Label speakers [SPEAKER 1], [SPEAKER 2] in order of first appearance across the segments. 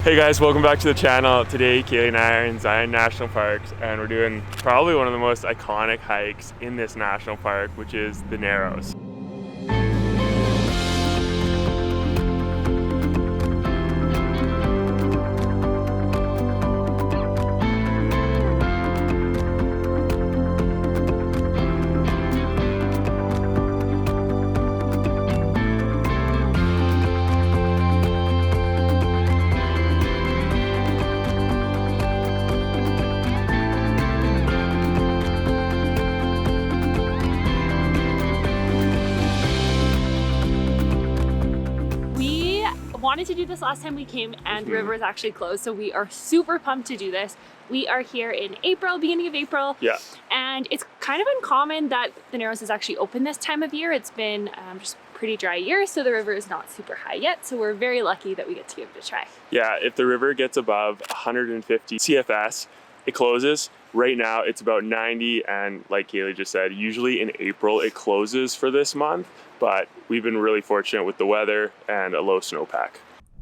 [SPEAKER 1] Hey guys, welcome back to the channel. Today, Kaylee and I are in Zion National Parks and we're doing probably one of the most iconic hikes in this national park, which is the Narrows.
[SPEAKER 2] Wanted to do this last time we came and the river is actually closed, so we are super pumped to do this. We are here in April, beginning of April.
[SPEAKER 1] Yeah.
[SPEAKER 2] And it's kind of uncommon that the Narrows is actually open this time of year. It's been just pretty dry year, so the river is not super high yet, so we're very lucky that we get to give it a try.
[SPEAKER 1] Yeah, if the river gets above 150 CFS, it closes. Right now it's about 90, and like Kaylee just said, usually in April it closes for this month, but we've been really fortunate with the weather and a low snowpack.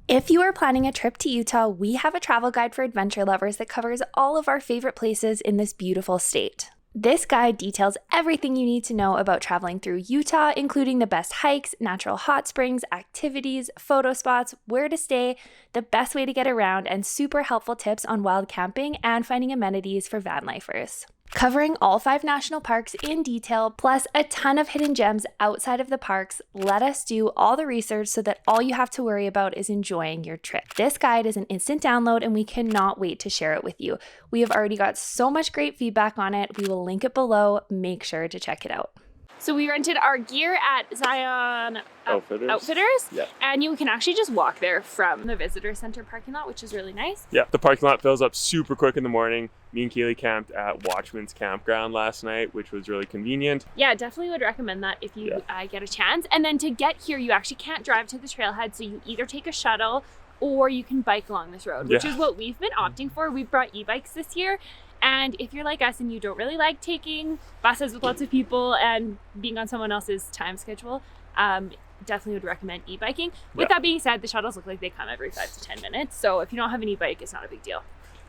[SPEAKER 3] If you are planning a trip to Utah, we have a travel guide for adventure lovers that covers all of our favorite places in this beautiful state. This guide details everything you need to know about traveling through Utah, including the best hikes, natural hot springs, activities, photo spots, where to stay, the best way to get around, and super helpful tips on wild camping and finding amenities for van lifers. Covering all 5 national parks in detail, plus a ton of hidden gems outside of the parks, let us do all the research so that all you have to worry about is enjoying your trip. This guide is an instant download and we cannot wait to share it with you. We have already got so much great feedback on it. We will link it below. Make sure to check it out.
[SPEAKER 2] So we rented our gear at Zion Outfitters,
[SPEAKER 1] Yeah.
[SPEAKER 2] And you can actually just walk there from the visitor center parking lot, which is really nice.
[SPEAKER 1] Yeah, the parking lot fills up super quick in the morning. Me and Kaylee camped at Watchman's Campground last night, which was really convenient.
[SPEAKER 2] Yeah, definitely would recommend that if you get a chance. And then to get here, you actually can't drive to the trailhead, so you either take a shuttle or you can bike along this road, which is what we've been opting for. We've brought e-bikes this year. And if you're like us and you don't really like taking buses with lots of people and being on someone else's time schedule, definitely would recommend e-biking. With that being said, the shuttles look like they come every 5 to 10 minutes. So if you don't have an e-bike, it's not a big deal.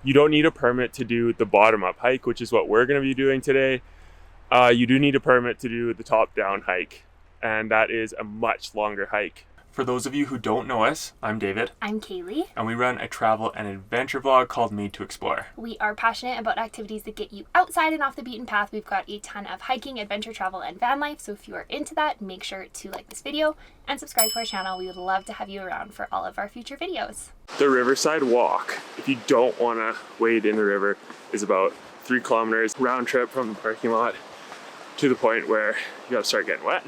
[SPEAKER 1] You don't need a permit to do the bottom-up hike, which is what we're going to be doing today. You do need a permit to do the top-down hike, and that is a much longer hike. For those of you who don't know us, I'm David.
[SPEAKER 3] I'm Kaylee.
[SPEAKER 1] And we run a travel and adventure vlog called Made to Explore.
[SPEAKER 3] We are passionate about activities that get you outside and off the beaten path. We've got a ton of hiking, adventure travel, and van life. So if you are into that, make sure to like this video and subscribe to our channel. We would love to have you around for all of our future videos.
[SPEAKER 1] The Riverside Walk, if you don't want to wade in the river, is about 3 kilometers round trip from the parking lot to the point where you gotta start getting wet.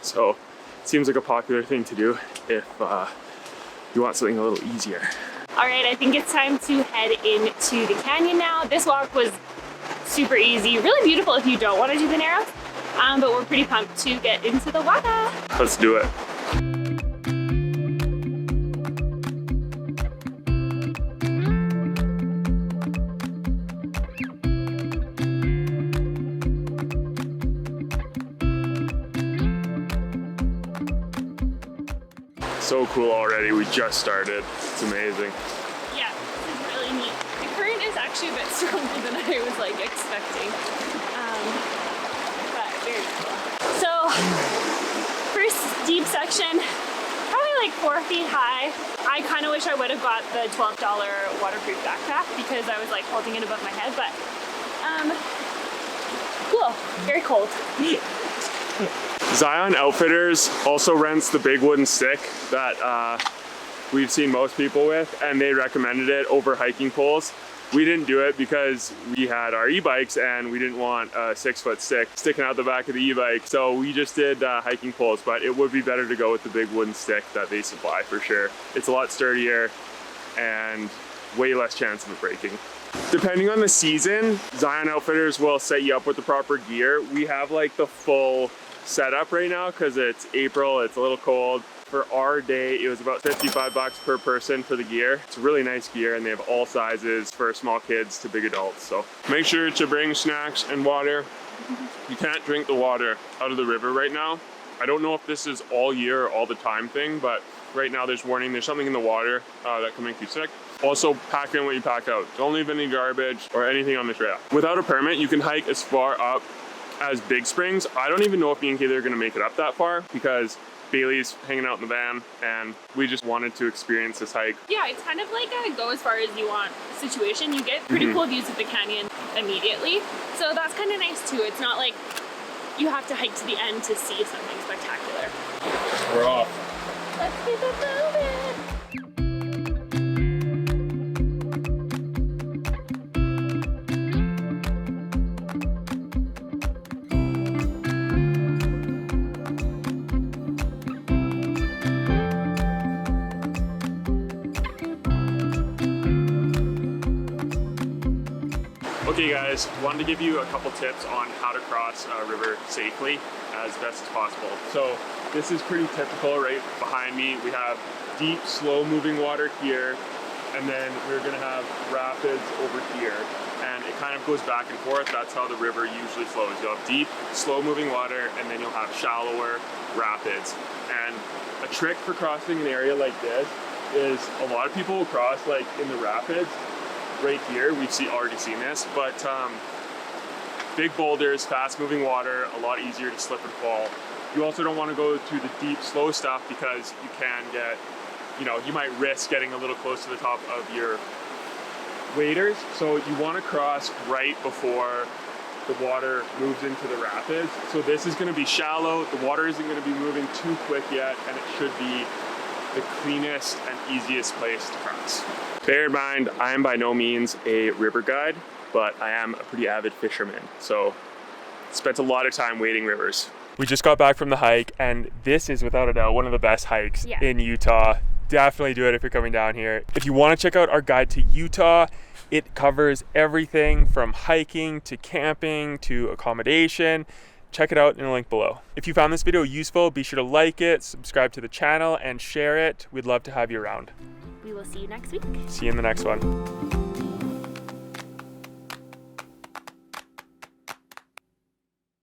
[SPEAKER 1] So seems like a popular thing to do if you want something a little easier.
[SPEAKER 2] All right, I think it's time to head into the canyon now. This walk was super easy, really beautiful if you don't want to do the Narrows, but we're pretty pumped to get into the water.
[SPEAKER 1] Let's do it. So cool already, we just started. It's amazing.
[SPEAKER 2] Yeah, this is really neat. The current is actually a bit stronger than I was expecting, but very cool. So, first steep section, probably 4 feet high. I kind of wish I would have got the $12 waterproof backpack because I was holding it above my head, but cool, very cold.
[SPEAKER 1] Zion Outfitters also rents the big wooden stick that we've seen most people with, and they recommended it over hiking poles. We didn't do it because we had our e-bikes and we didn't want a 6-foot stick sticking out the back of the e-bike, so we just did hiking poles, but it would be better to go with the big wooden stick that they supply for sure. It's a lot sturdier and way less chance of it breaking. Depending on the season, Zion Outfitters will set you up with the proper gear. We have the full setup right now because it's April, it's a little cold. For our day, it was about $55 per person for the gear. It's really nice gear and they have all sizes for small kids to big adults. So make sure to bring snacks and water. You can't drink the water out of the river right now. I don't know if this is all year or all the time thing, but right now there's warning, there's something in the water that can make you sick. Also, pack in what you pack out. Don't leave any garbage or anything on the trail. Without a permit, you can hike as far up as Big Springs. I don't even know if me and Kaylee are gonna make it up that far because Bailey's hanging out in the van and we just wanted to experience this hike.
[SPEAKER 2] Yeah, it's kind of like a go as far as you want situation. You get pretty cool views of the canyon immediately. So that's kind of nice too. It's not like you have to hike to the end to see something spectacular.
[SPEAKER 1] We're off.
[SPEAKER 2] Let's keep it moving.
[SPEAKER 1] Okay guys, wanted to give you a couple tips on how to cross a river safely as best as possible. So this is pretty typical. Right behind me we have deep, slow moving water here, and then we're gonna have rapids over here, and it kind of goes back and forth. That's how the river usually flows. You'll have deep, slow moving water, and then you'll have shallower rapids. And a trick for crossing an area like this is a lot of people will cross like in the rapids right here. We've already seen this, but big boulders, fast moving water, a lot easier to slip and fall. You also don't want to go to the deep, slow stuff because you can get, you might risk getting a little close to the top of your waders. So you want to cross right before the water moves into the rapids. So this is going to be shallow. The water isn't going to be moving too quick yet, and it should be the cleanest and easiest place to cross. Bear in mind, I am by no means a river guide, but I am a pretty avid fisherman. So spent a lot of time wading rivers. We just got back from the hike, and this is without a doubt one of the best hikes in Utah. Definitely do it if you're coming down here. If you want to check out our guide to Utah, it covers everything from hiking to camping to accommodation. Check it out in the link below. If you found this video useful, be sure to like it, subscribe to the channel, and share it. We'd love to have you around.
[SPEAKER 2] We will see you next week.
[SPEAKER 1] See you in the next one.